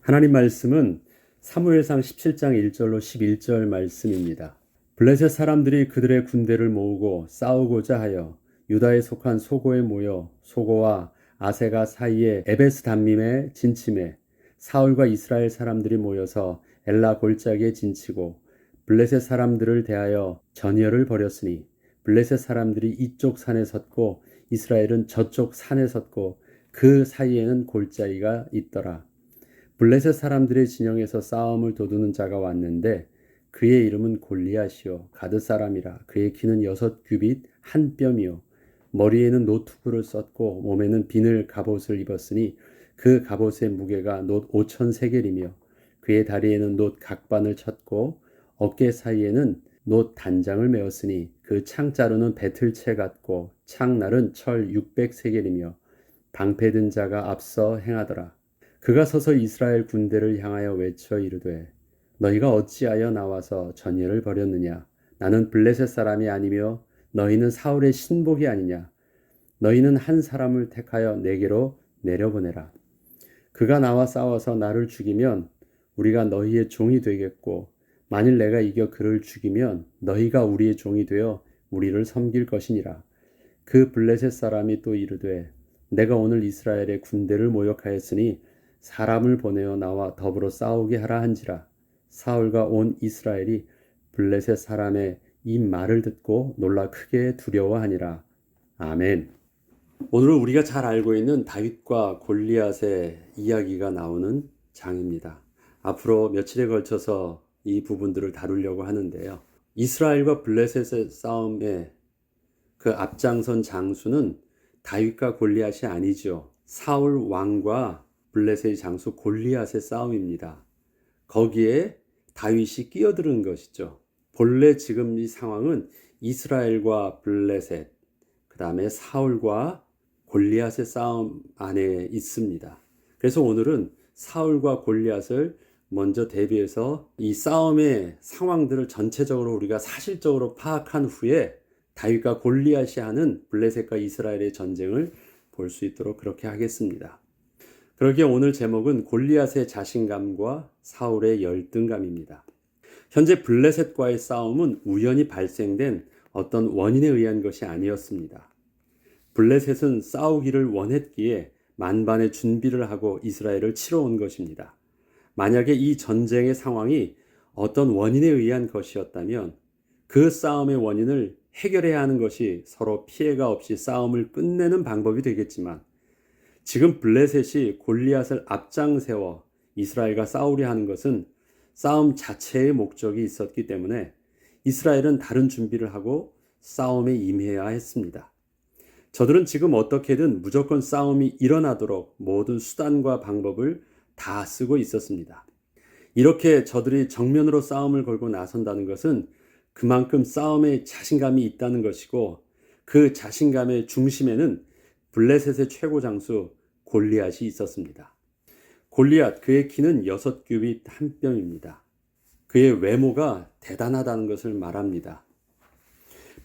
하나님 말씀은 사무엘상 17장 1절로 11절 말씀입니다. 블레셋 사람들이 그들의 군대를 모으고 싸우고자 하여 유다에 속한 소고에 모여 소고와 아세가 사이에 에베스 담림에 진침해 사울과 이스라엘 사람들이 모여서 엘라 골짜기에 진치고 블레셋 사람들을 대하여 전열을 벌였으니 블레셋 사람들이 이쪽 산에 섰고 이스라엘은 저쪽 산에 섰고 그 사이에는 골짜기가 있더라. 블레셋 사람들의 진영에서 싸움을 도두는 자가 왔는데 그의 이름은 골리앗이요 가드 사람이라. 그의 키는 6규빗 한 뼘이요 머리에는 노투구를 썼고 몸에는 비늘 갑옷을 입었으니 그 갑옷의 무게가 놋 5천 세겔이며 그의 다리에는 놋 각반을 쳤고 어깨 사이에는 놋 단장을 메었으니 그 창자루는 배틀채 같고 창날은 철 600세겔이며 방패든 자가 앞서 행하더라. 그가 서서 이스라엘 군대를 향하여 외쳐 이르되 너희가 어찌하여 나와서 전열을 벌였느냐. 나는 블레셋 사람이 아니며 너희는 사울의 신복이 아니냐. 너희는 한 사람을 택하여 내게로 내려보내라. 그가 나와 싸워서 나를 죽이면 우리가 너희의 종이 되겠고 만일 내가 이겨 그를 죽이면 너희가 우리의 종이 되어 우리를 섬길 것이니라. 그 블레셋 사람이 또 이르되 내가 오늘 이스라엘의 군대를 모욕하였으니 사람을 보내어 나와 더불어 싸우게 하라 한지라. 사울과 온 이스라엘이 블레셋 사람의 이 말을 듣고 놀라 크게 두려워하니라. 아멘. 오늘은 우리가 잘 알고 있는 다윗과 골리앗의 이야기가 나오는 장입니다. 앞으로 며칠에 걸쳐서 이 부분들을 다루려고 하는데요. 이스라엘과 블레셋의 싸움의 그 앞장선 장수는 다윗과 골리앗이 아니죠. 사울 왕과 블레셋의 장수 골리앗의 싸움입니다. 거기에 다윗이 끼어드는 것이죠. 본래 지금 이 상황은 이스라엘과 블레셋, 그 다음에 사울과 골리앗의 싸움 안에 있습니다. 그래서 오늘은 사울과 골리앗을 먼저 대비해서 이 싸움의 상황들을 전체적으로 우리가 사실적으로 파악한 후에 다윗과 골리앗이 하는 블레셋과 이스라엘의 전쟁을 볼 수 있도록 그렇게 하겠습니다. 그러기에 오늘 제목은 골리앗의 자신감과 사울의 열등감입니다. 현재 블레셋과의 싸움은 우연히 발생된 어떤 원인에 의한 것이 아니었습니다. 블레셋은 싸우기를 원했기에 만반의 준비를 하고 이스라엘을 치러 온 것입니다. 만약에 이 전쟁의 상황이 어떤 원인에 의한 것이었다면 그 싸움의 원인을 해결해야 하는 것이 서로 피해가 없이 싸움을 끝내는 방법이 되겠지만 지금 블레셋이 골리앗을 앞장 세워 이스라엘과 싸우려 하는 것은 싸움 자체의 목적이 있었기 때문에 이스라엘은 다른 준비를 하고 싸움에 임해야 했습니다. 저들은 지금 어떻게든 무조건 싸움이 일어나도록 모든 수단과 방법을 다 쓰고 있었습니다. 이렇게 저들이 정면으로 싸움을 걸고 나선다는 것은 그만큼 싸움에 자신감이 있다는 것이고 그 자신감의 중심에는 블레셋의 최고 장수 골리앗이 있었습니다. 골리앗, 그의 키는 6규빗 한 뼘입니다. 그의 외모가 대단하다는 것을 말합니다.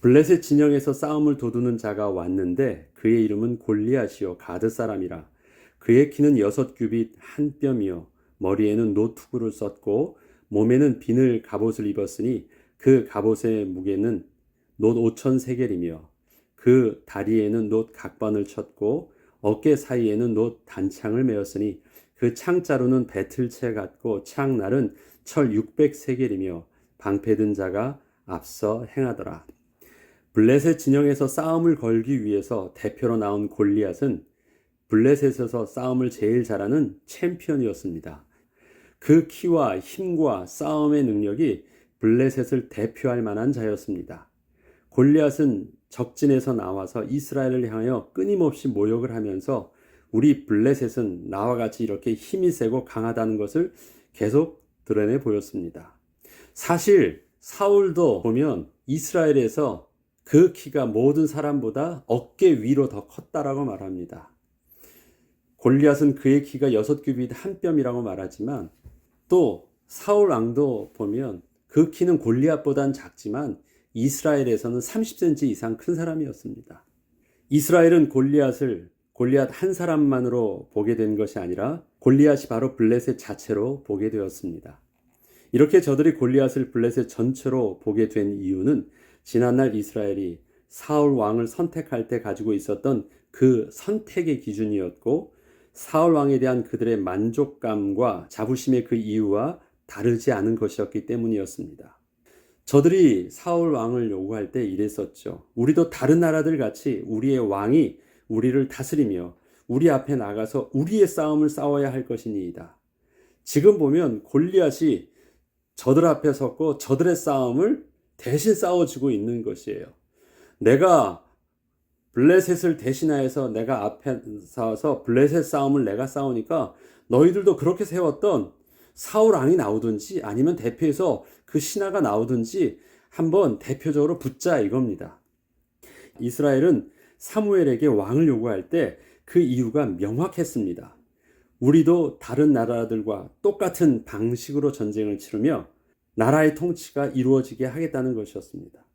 블레셋 진영에서 싸움을 도두는 자가 왔는데 그의 이름은 골리앗이요 가드 사람이라. 그의 키는 6규빗 한 뼘이요 머리에는 노투구를 썼고 몸에는 비늘 갑옷을 입었으니 그 갑옷의 무게는 놋 5천 세겔이며 그 다리에는 놋 각반을 쳤고 어깨 사이에는 놋 단창을 메었으니 그 창자루는 배틀채 같고 창날은 철 600세겔이며 방패든 자가 앞서 행하더라. 블레셋 진영에서 싸움을 걸기 위해서 대표로 나온 골리앗은 블레셋에서 싸움을 제일 잘하는 챔피언이었습니다. 그 키와 힘과 싸움의 능력이 블레셋을 대표할 만한 자였습니다. 골리앗은 적진에서 나와서 이스라엘을 향하여 끊임없이 모욕을 하면서 우리 블레셋은 나와 같이 이렇게 힘이 세고 강하다는 것을 계속 드러내 보였습니다. 사실 사울도 보면 이스라엘에서 그 키가 모든 사람보다 어깨 위로 더 컸다라고 말합니다. 골리앗은 그의 키가 6규빗 한 뼘이라고 말하지만 또 사울 왕도 보면 그 키는 골리앗보단 작지만 이스라엘에서는 30cm 이상 큰 사람이었습니다. 이스라엘은 골리앗을 골리앗 한 사람만으로 보게 된 것이 아니라 골리앗이 바로 블레셋 자체로 보게 되었습니다. 이렇게 저들이 골리앗을 블레셋 전체로 보게 된 이유는 지난날 이스라엘이 사울 왕을 선택할 때 가지고 있었던 그 선택의 기준이었고, 사울 왕에 대한 그들의 만족감과 자부심의 그 이유와 다르지 않은 것이었기 때문이었습니다. 저들이 사울 왕을 요구할 때 이랬었죠. 우리도 다른 나라들 같이 우리의 왕이 우리를 다스리며 우리 앞에 나가서 우리의 싸움을 싸워야 할 것이니이다. 지금 보면 골리앗이 저들 앞에 섰고 저들의 싸움을 대신 싸워주고 있는 것이에요. 내가 블레셋을 대신하여서 내가 앞에 서서 블레셋 싸움을 내가 싸우니까 너희들도 그렇게 세웠던 사울 왕이 나오든지 아니면 대표해서 그 신하가 나오든지 한번 대표적으로 붙자 이겁니다. 이스라엘은 사무엘에게 왕을 요구할 때 그 이유가 명확했습니다. 우리도 다른 나라들과 똑같은 방식으로 전쟁을 치르며 나라의 통치가 이루어지게 하겠다는 것이었습니다.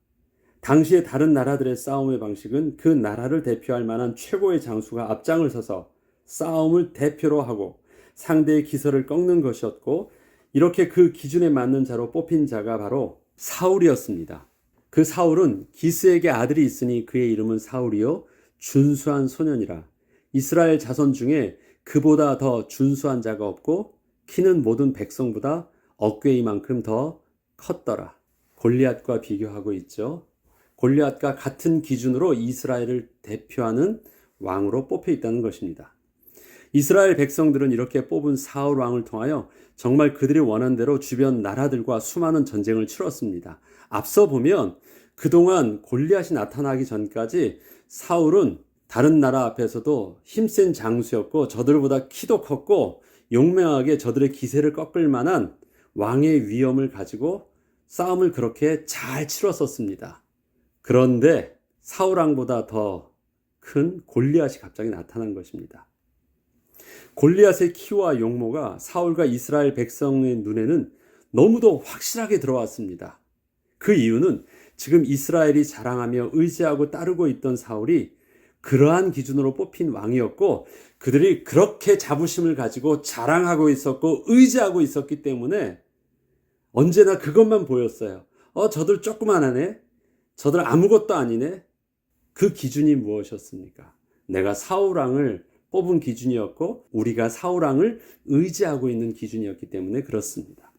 당시의 다른 나라들의 싸움의 방식은 그 나라를 대표할 만한 최고의 장수가 앞장을 서서 싸움을 대표로 하고 상대의 기설을 꺾는 것이었고, 이렇게 그 기준에 맞는 자로 뽑힌 자가 바로 사울이었습니다. 그 사울은 기스에게 아들이 있으니 그의 이름은 사울이요 준수한 소년이라. 이스라엘 자손 중에 그보다 더 준수한 자가 없고 키는 모든 백성보다 어깨이만큼 더 컸더라. 골리앗과 비교하고 있죠. 골리앗과 같은 기준으로 이스라엘을 대표하는 왕으로 뽑혀 있다는 것입니다. 이스라엘 백성들은 이렇게 뽑은 사울 왕을 통하여 정말 그들이 원한 대로 주변 나라들과 수많은 전쟁을 치렀습니다. 앞서 보면 그동안 골리앗이 나타나기 전까지 사울은 다른 나라 앞에서도 힘센 장수였고 저들보다 키도 컸고 용맹하게 저들의 기세를 꺾을 만한 왕의 위엄을 가지고 싸움을 그렇게 잘 치렀었습니다. 그런데 사울 왕보다 더 큰 골리앗이 갑자기 나타난 것입니다. 골리앗의 키와 용모가 사울과 이스라엘 백성의 눈에는 너무도 확실하게 들어왔습니다. 그 이유는 지금 이스라엘이 자랑하며 의지하고 따르고 있던 사울이 그러한 기준으로 뽑힌 왕이었고, 그들이 그렇게 자부심을 가지고 자랑하고 있었고 의지하고 있었기 때문에 언제나 그것만 보였어요. 저들 조그만하네, 저들 아무것도 아니네. 그 기준이 무엇이었습니까? 내가 사울 왕을 뽑은 기준이었고 우리가 사울 왕을 의지하고 있는 기준이었기 때문에 그렇습니다.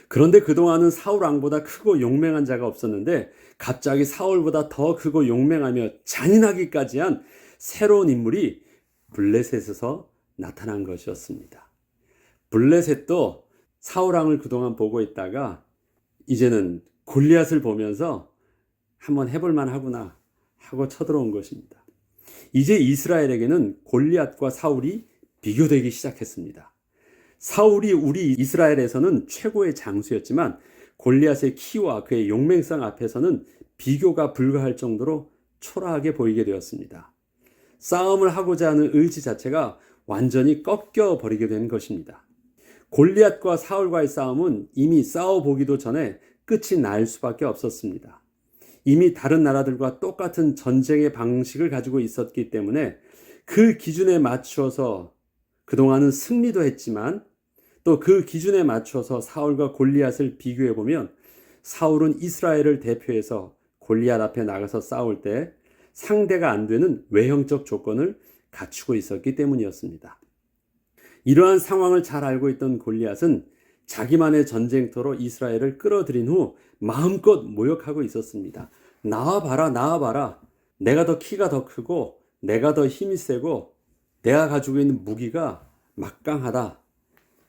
그런데 그동안은 사울 왕보다 크고 용맹한 자가 없었는데 갑자기 사울보다 더 크고 용맹하며 잔인하기까지 한 새로운 인물이 블레셋에서 나타난 것이었습니다. 블레셋도 사울 왕을 그동안 보고 있다가 이제는 골리앗을 보면서 한번 해볼 만하구나 하고 쳐들어온 것입니다. 이제 이스라엘에게는 골리앗과 사울이 비교되기 시작했습니다. 사울이 우리 이스라엘에서는 최고의 장수였지만 골리앗의 키와 그의 용맹성 앞에서는 비교가 불가할 정도로 초라하게 보이게 되었습니다. 싸움을 하고자 하는 의지 자체가 완전히 꺾여버리게 된 것입니다. 골리앗과 사울과의 싸움은 이미 싸워보기도 전에 끝이 날 수밖에 없었습니다. 이미 다른 나라들과 똑같은 전쟁의 방식을 가지고 있었기 때문에 그 기준에 맞추어서 그동안은 승리도 했지만 또 그 기준에 맞춰서 사울과 골리앗을 비교해보면 사울은 이스라엘을 대표해서 골리앗 앞에 나가서 싸울 때 상대가 안 되는 외형적 조건을 갖추고 있었기 때문이었습니다. 이러한 상황을 잘 알고 있던 골리앗은 자기만의 전쟁터로 이스라엘을 끌어들인 후 마음껏 모욕하고 있었습니다. 나와봐라, 나와봐라. 내가 더 키가 더 크고 내가 더 힘이 세고 내가 가지고 있는 무기가 막강하다.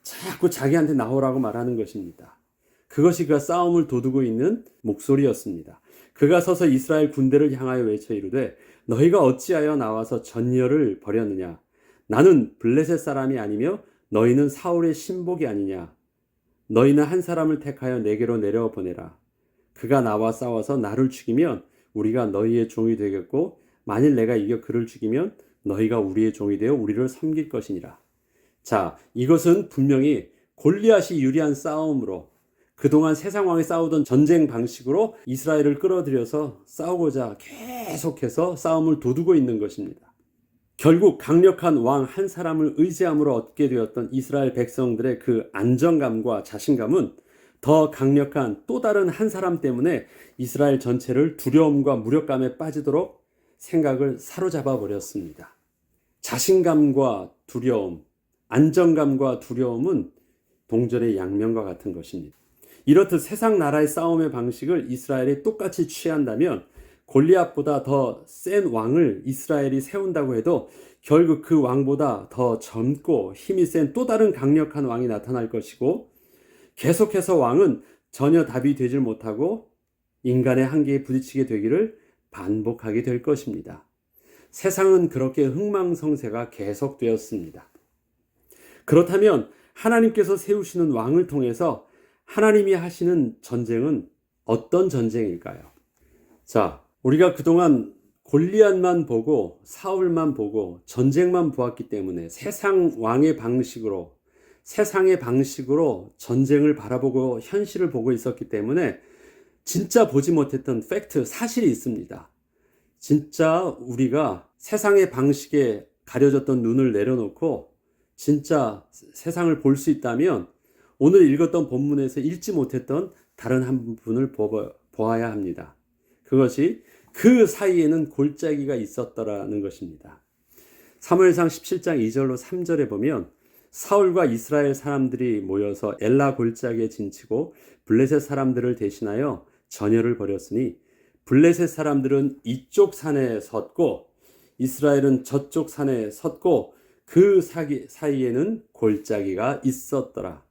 자꾸 자기한테 나오라고 말하는 것입니다. 그것이 그가 싸움을 도두고 있는 목소리였습니다. 그가 서서 이스라엘 군대를 향하여 외쳐 이르되 너희가 어찌하여 나와서 전열을 벌였느냐. 나는 블레셋 사람이 아니며 너희는 사울의 신복이 아니냐. 너희는 한 사람을 택하여 내게로 내려보내라. 그가 나와 싸워서 나를 죽이면 우리가 너희의 종이 되겠고 만일 내가 이겨 그를 죽이면 너희가 우리의 종이 되어 우리를 섬길 것이니라. 자, 이것은 분명히 골리앗이 유리한 싸움으로 그동안 세상 왕이 싸우던 전쟁 방식으로 이스라엘을 끌어들여서 싸우고자 계속해서 싸움을 도두고 있는 것입니다. 결국 강력한 왕 한 사람을 의지함으로 얻게 되었던 이스라엘 백성들의 그 안정감과 자신감은 더 강력한 또 다른 한 사람 때문에 이스라엘 전체를 두려움과 무력감에 빠지도록 생각을 사로잡아 버렸습니다. 자신감과 두려움, 안정감과 두려움은 동전의 양면과 같은 것입니다. 이렇듯 세상 나라의 싸움의 방식을 이스라엘이 똑같이 취한다면 골리앗보다 더 센 왕을 이스라엘이 세운다고 해도 결국 그 왕보다 더 젊고 힘이 센 또 다른 강력한 왕이 나타날 것이고, 계속해서 왕은 전혀 답이 되질 못하고 인간의 한계에 부딪히게 되기를 반복하게 될 것입니다. 세상은 그렇게 흥망성쇠가 계속되었습니다. 그렇다면 하나님께서 세우시는 왕을 통해서 하나님이 하시는 전쟁은 어떤 전쟁일까요? 자, 우리가 그동안 골리앗만 보고 사울만 보고 전쟁만 보았기 때문에 세상의 방식으로 전쟁을 바라보고 현실을 보고 있었기 때문에 진짜 보지 못했던 팩트, 사실이 있습니다. 진짜 우리가 세상의 방식에 가려졌던 눈을 내려놓고 진짜 세상을 볼 수 있다면 오늘 읽었던 본문에서 읽지 못했던 다른 한 분을 보아야 합니다. 그것이 그 사이에는 골짜기가 있었더라는 것입니다. 사무엘상 17장 2절로 3절에 보면 사울과 이스라엘 사람들이 모여서 엘라 골짜기에 진치고 블레셋 사람들을 대신하여 전열을 벌였으니 블레셋 사람들은 이쪽 산에 섰고 이스라엘은 저쪽 산에 섰고 그 사이에는 골짜기가 있었더라.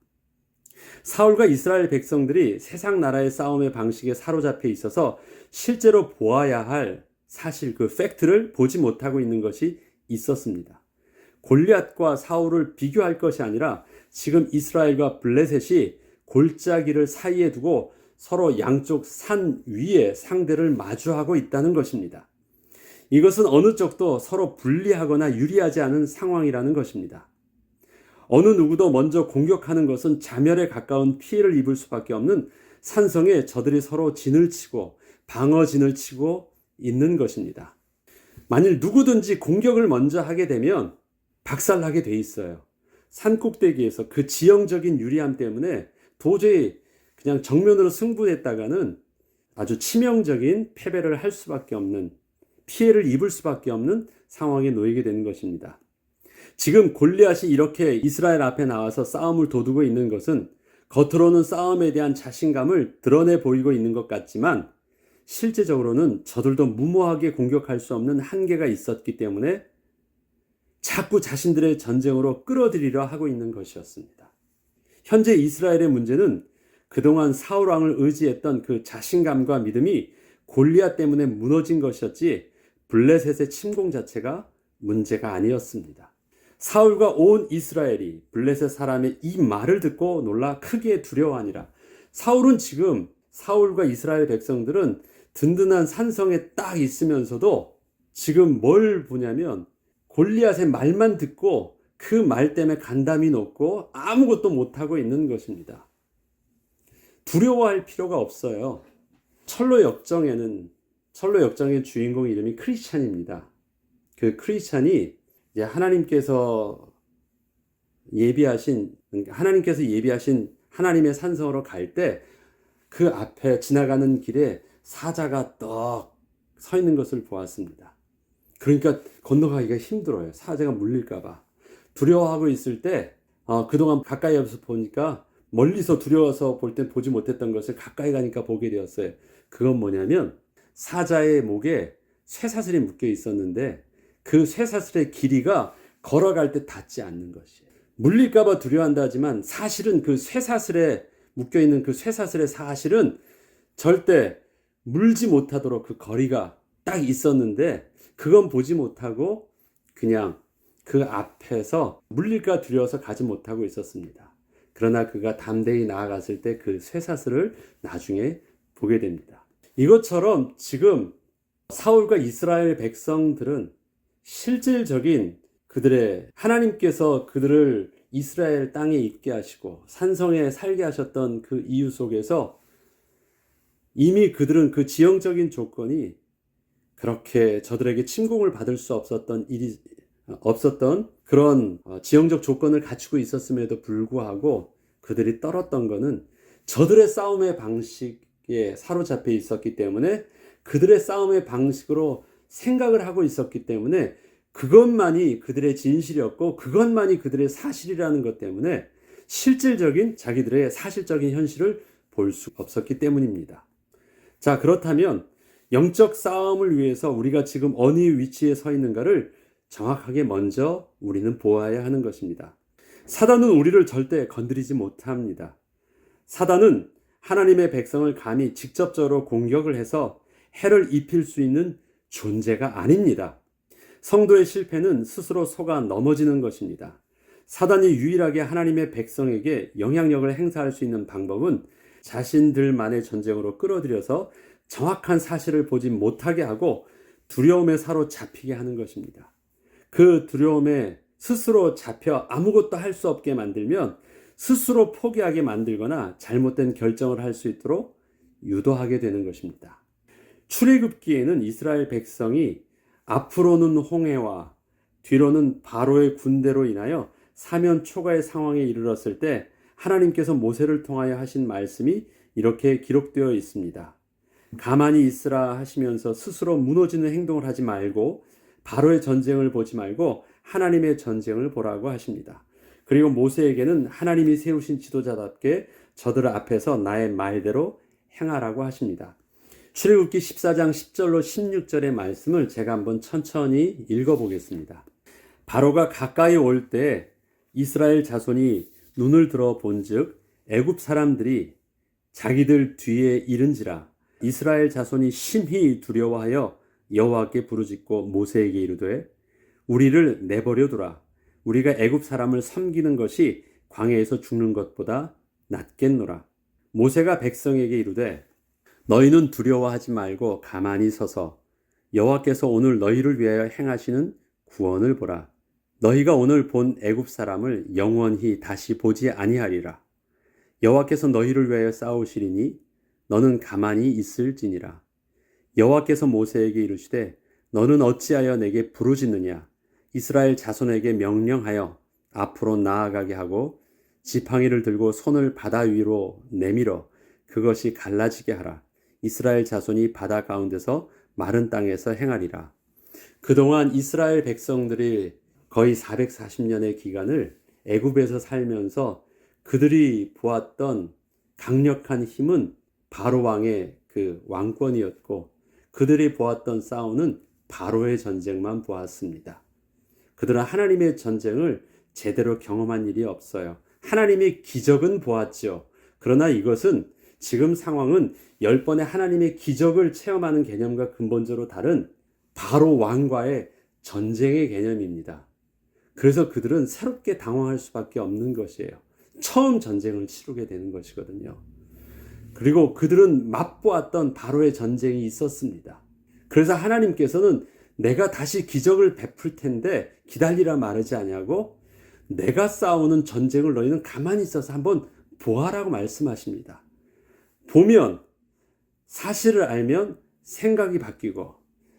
사울과 이스라엘 백성들이 세상 나라의 싸움의 방식에 사로잡혀 있어서 실제로 보아야 할 사실, 그 팩트를 보지 못하고 있는 것이 있었습니다. 골리앗과 사울을 비교할 것이 아니라 지금 이스라엘과 블레셋이 골짜기를 사이에 두고 서로 양쪽 산 위에 상대를 마주하고 있다는 것입니다. 이것은 어느 쪽도 서로 불리하거나 유리하지 않은 상황이라는 것입니다. 어느 누구도 먼저 공격하는 것은 자멸에 가까운 피해를 입을 수밖에 없는 산성에 저들이 서로 진을 치고 방어진을 치고 있는 것입니다. 만일 누구든지 공격을 먼저 하게 되면 박살나게 돼 있어요. 산꼭대기에서 그 지형적인 유리함 때문에 도저히 그냥 정면으로 승부했다가는 아주 치명적인 패배를 할 수밖에 없는, 피해를 입을 수밖에 없는 상황에 놓이게 되는 것입니다. 지금 골리앗이 이렇게 이스라엘 앞에 나와서 싸움을 도두고 있는 것은 겉으로는 싸움에 대한 자신감을 드러내 보이고 있는 것 같지만 실제적으로는 저들도 무모하게 공격할 수 없는 한계가 있었기 때문에 자꾸 자신들의 전쟁으로 끌어들이려 하고 있는 것이었습니다. 현재 이스라엘의 문제는 그동안 사울 왕을 의지했던 그 자신감과 믿음이 골리앗 때문에 무너진 것이었지 블레셋의 침공 자체가 문제가 아니었습니다. 사울과 온 이스라엘이 블레셋 사람의 이 말을 듣고 놀라 크게 두려워하니라. 사울과 이스라엘 백성들은 든든한 산성에 딱 있으면서도 지금 뭘 보냐면 골리앗의 말만 듣고 그 말 때문에 간담이 높고 아무것도 못하고 있는 것입니다. 두려워할 필요가 없어요. 철로 역정의 주인공 이름이 크리스찬입니다. 그 크리스찬이 이제 하나님께서 예비하신 하나님의 산성으로 갈 때 그 앞에 지나가는 길에 사자가 떡 서 있는 것을 보았습니다. 그러니까 건너가기가 힘들어요. 사자가 물릴까봐. 두려워하고 있을 때 그동안 가까이에서 보니까 멀리서 두려워서 볼 땐 보지 못했던 것을 가까이 가니까 보게 되었어요. 그건 뭐냐면 사자의 목에 쇠사슬이 묶여 있었는데 그 쇠사슬의 길이가 걸어갈 때 닿지 않는 것이에요. 물릴까봐 두려워한다 하지만 사실은 그 쇠사슬에 묶여있는 그 쇠사슬의 사실은 절대 물지 못하도록 그 거리가 딱 있었는데 그건 보지 못하고 그냥 그 앞에서 물릴까 두려워서 가지 못하고 있었습니다. 그러나 그가 담대히 나아갔을 때 그 쇠사슬을 나중에 보게 됩니다. 이것처럼 지금 사울과 이스라엘 백성들은 실질적인 하나님께서 그들을 이스라엘 땅에 있게 하시고 산성에 살게 하셨던 그 이유 속에서 이미 그들은 그 지형적인 조건이 그렇게 저들에게 침공을 받을 수 없었던 없었던 그런 지형적 조건을 갖추고 있었음에도 불구하고 그들이 떨었던 것은 저들의 싸움의 방식에 사로잡혀 있었기 때문에, 그들의 싸움의 방식으로 생각을 하고 있었기 때문에, 그것만이 그들의 진실이었고 그것만이 그들의 사실이라는 것 때문에 실질적인 자기들의 사실적인 현실을 볼 수 없었기 때문입니다. 자, 그렇다면 영적 싸움을 위해서 우리가 지금 어느 위치에 서 있는가를 정확하게 먼저 우리는 보아야 하는 것입니다. 사단은 우리를 절대 건드리지 못합니다. 사단은 하나님의 백성을 감히 직접적으로 공격을 해서 해를 입힐 수 있는 존재가 아닙니다. 성도의 실패는 스스로 속아 넘어지는 것입니다. 사단이 유일하게 하나님의 백성에게 영향력을 행사할 수 있는 방법은 자신들만의 전쟁으로 끌어들여서 정확한 사실을 보지 못하게 하고 두려움에 사로잡히게 하는 것입니다. 그 두려움에 스스로 잡혀 아무것도 할 수 없게 만들면 스스로 포기하게 만들거나 잘못된 결정을 할 수 있도록 유도하게 되는 것입니다. 출애굽기에는 이스라엘 백성이 앞으로는 홍해와 뒤로는 바로의 군대로 인하여 사면 초가의 상황에 이르렀을 때 하나님께서 모세를 통하여 하신 말씀이 이렇게 기록되어 있습니다. 가만히 있으라 하시면서 스스로 무너지는 행동을 하지 말고 바로의 전쟁을 보지 말고 하나님의 전쟁을 보라고 하십니다. 그리고 모세에게는 하나님이 세우신 지도자답게 저들 앞에서 나의 말대로 행하라고 하십니다. 출애굽기 14장 10절로 16절의 말씀을 제가 한번 천천히 읽어보겠습니다. 바로가 가까이 올 때 이스라엘 자손이 눈을 들어 본즉 애굽 사람들이 자기들 뒤에 이른지라. 이스라엘 자손이 심히 두려워하여 여호와께 부르짖고 모세에게 이르되 우리를 내버려 두라. 우리가 애굽 사람을 섬기는 것이 광야에서 죽는 것보다 낫겠노라. 모세가 백성에게 이르되 너희는 두려워하지 말고 가만히 서서 여호와께서 오늘 너희를 위하여 행하시는 구원을 보라. 너희가 오늘 본 애굽 사람을 영원히 다시 보지 아니하리라. 여호와께서 너희를 위하여 싸우시리니 너는 가만히 있을지니라. 여호와께서 모세에게 이르시되 너는 어찌하여 내게 부르짖느냐. 이스라엘 자손에게 명령하여 앞으로 나아가게 하고 지팡이를 들고 손을 바다 위로 내밀어 그것이 갈라지게 하라. 이스라엘 자손이 바다 가운데서 마른 땅에서 행하리라. 그동안 이스라엘 백성들이 거의 440년의 기간을 애굽에서 살면서 그들이 보았던 강력한 힘은 바로 왕의 그 왕권이었고, 그들이 보았던 싸움은 바로의 전쟁만 보았습니다. 그들은 하나님의 전쟁을 제대로 경험한 일이 없어요. 하나님의 기적은 보았죠. 그러나 이것은 지금 상황은 10번의 하나님의 기적을 체험하는 개념과 근본적으로 다른 바로 왕과의 전쟁의 개념입니다. 그래서 그들은 새롭게 당황할 수밖에 없는 것이에요. 처음 전쟁을 치르게 되는 것이거든요. 그리고 그들은 맛보았던 바로의 전쟁이 있었습니다. 그래서 하나님께서는 내가 다시 기적을 베풀 텐데 기다리라 말하지 아니하고 내가 싸우는 전쟁을 너희는 가만히 있어서 한번 보아라고 말씀하십니다. 보면 사실을 알면 생각이 바뀌고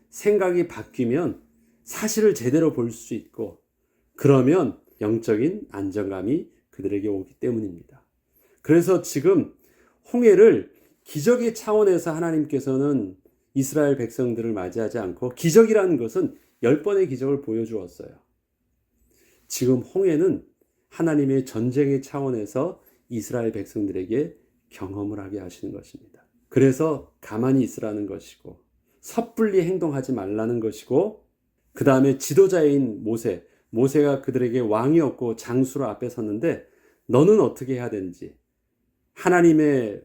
생각이 바뀌면 사실을 제대로 볼 수 있고 그러면 영적인 안정감이 그들에게 오기 때문입니다. 그래서 지금 홍해를 기적의 차원에서 하나님께서는 이스라엘 백성들을 맞이하지 않고 기적이라는 것은 10번의 기적을 보여주었어요. 지금 홍해는 하나님의 전쟁의 차원에서 이스라엘 백성들에게 경험을 하게 하시는 것입니다. 그래서 가만히 있으라는 것이고 섣불리 행동하지 말라는 것이고 그 다음에 지도자인 모세가 그들에게 왕이었고 장수로 앞에 섰는데 너는 어떻게 해야 되는지 하나님의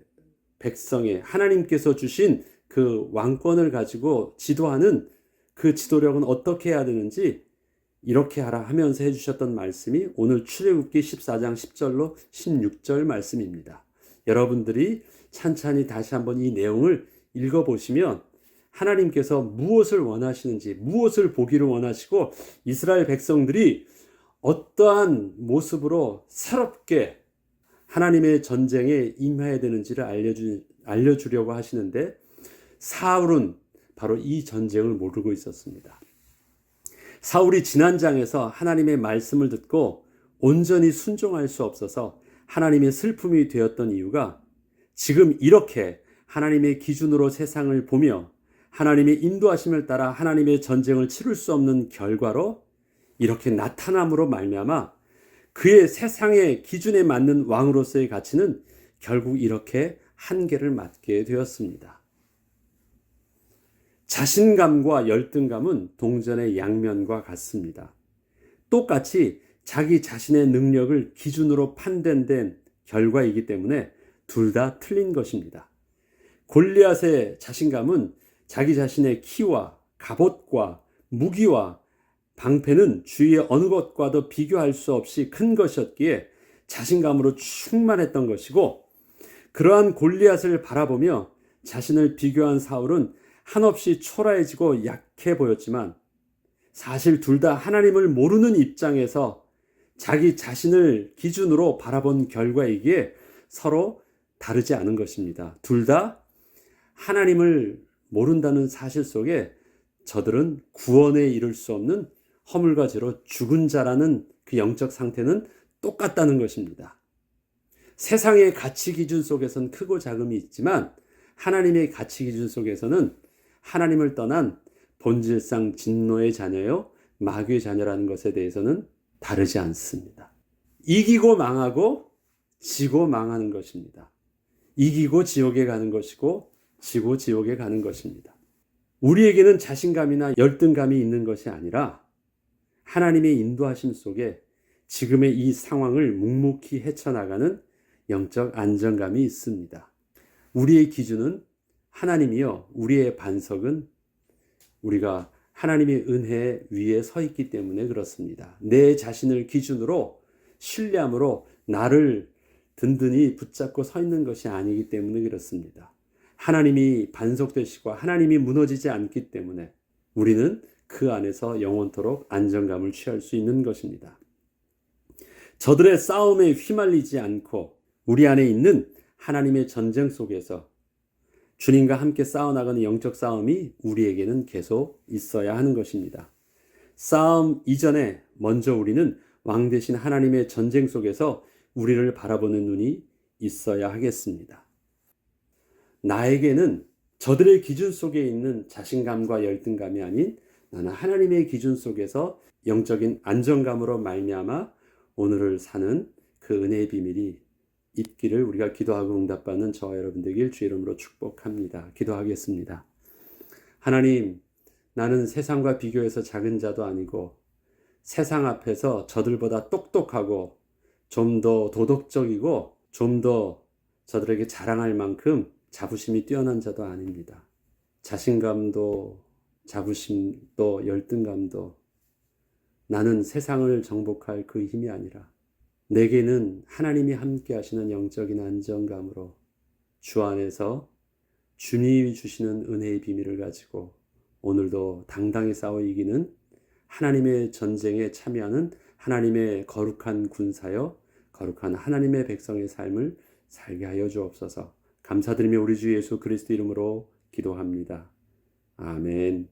백성에 하나님께서 주신 그 왕권을 가지고 지도하는 그 지도력은 어떻게 해야 되는지 이렇게 하라 하면서 해주셨던 말씀이 오늘 출애굽기 14장 10절로 16절 말씀입니다. 여러분들이 찬찬히 다시 한번 이 내용을 읽어보시면 하나님께서 무엇을 원하시는지, 무엇을 보기를 원하시고 이스라엘 백성들이 어떠한 모습으로 새롭게 하나님의 전쟁에 임해야 되는지를 알려주려고 하시는데 사울은 바로 이 전쟁을 모르고 있었습니다. 사울이 지난 장에서 하나님의 말씀을 듣고 온전히 순종할 수 없어서 하나님의 슬픔이 되었던 이유가 지금 이렇게 하나님의 기준으로 세상을 보며 하나님의 인도하심을 따라 하나님의 전쟁을 치룰 수 없는 결과로 이렇게 나타남으로 말미암아 그의 세상의 기준에 맞는 왕으로서의 가치는 결국 이렇게 한계를 맞게 되었습니다. 자신감과 열등감은 동전의 양면과 같습니다. 똑같이 자기 자신의 능력을 기준으로 판단된 결과이기 때문에 둘 다 틀린 것입니다. 골리앗의 자신감은 자기 자신의 키와 갑옷과 무기와 방패는 주위의 어느 것과도 비교할 수 없이 큰 것이었기에 자신감으로 충만했던 것이고, 그러한 골리앗을 바라보며 자신을 비교한 사울은 한없이 초라해지고 약해 보였지만 사실 둘 다 하나님을 모르는 입장에서 자기 자신을 기준으로 바라본 결과이기에 서로 다르지 않은 것입니다. 둘 다 하나님을 모른다는 사실 속에 저들은 구원에 이를 수 없는 허물과 죄로 죽은 자라는 그 영적 상태는 똑같다는 것입니다. 세상의 가치 기준 속에선 크고 작음이 있지만 하나님의 가치 기준 속에서는 하나님을 떠난 본질상 진노의 자녀요 마귀의 자녀라는 것에 대해서는 다르지 않습니다. 이기고 망하고 지고 망하는 것입니다. 이기고 지옥에 가는 것이고 지고 지옥에 가는 것입니다. 우리에게는 자신감이나 열등감이 있는 것이 아니라 하나님의 인도하심 속에 지금의 이 상황을 묵묵히 헤쳐나가는 영적 안정감이 있습니다. 우리의 기준은 하나님이요, 우리의 반석은 우리가 하나님의 은혜 위에 서 있기 때문에 그렇습니다. 내 자신을 기준으로 신뢰함으로 나를 든든히 붙잡고 서 있는 것이 아니기 때문에 그렇습니다. 하나님이 반석 되시고 하나님이 무너지지 않기 때문에 우리는 그 안에서 영원토록 안정감을 취할 수 있는 것입니다. 저들의 싸움에 휘말리지 않고 우리 안에 있는 하나님의 전쟁 속에서 주님과 함께 싸워나가는 영적 싸움이 우리에게는 계속 있어야 하는 것입니다. 싸움 이전에 먼저 우리는 왕 되신 하나님의 전쟁 속에서 우리를 바라보는 눈이 있어야 하겠습니다. 나에게는 저들의 기준 속에 있는 자신감과 열등감이 아닌 나는 하나님의 기준 속에서 영적인 안정감으로 말미암아 오늘을 사는 그 은혜의 비밀이 있기를 우리가 기도하고 응답받는 저와 여러분 되길 주의 이름으로 축복합니다. 기도하겠습니다. 하나님, 나는 세상과 비교해서 작은 자도 아니고 세상 앞에서 저들보다 똑똑하고 좀 더 도덕적이고 좀 더 저들에게 자랑할 만큼 자부심이 뛰어난 자도 아닙니다. 자신감도 자부심도 열등감도 나는 세상을 정복할 그 힘이 아니라 내게는 하나님이 함께 하시는 영적인 안정감으로 주 안에서 주님이 주시는 은혜의 비밀을 가지고 오늘도 당당히 싸워 이기는 하나님의 전쟁에 참여하는 하나님의 거룩한 군사여 거룩한 하나님의 백성의 삶을 살게 하여 주옵소서. 감사드리며 우리 주 예수 그리스도 이름으로 기도합니다. 아멘.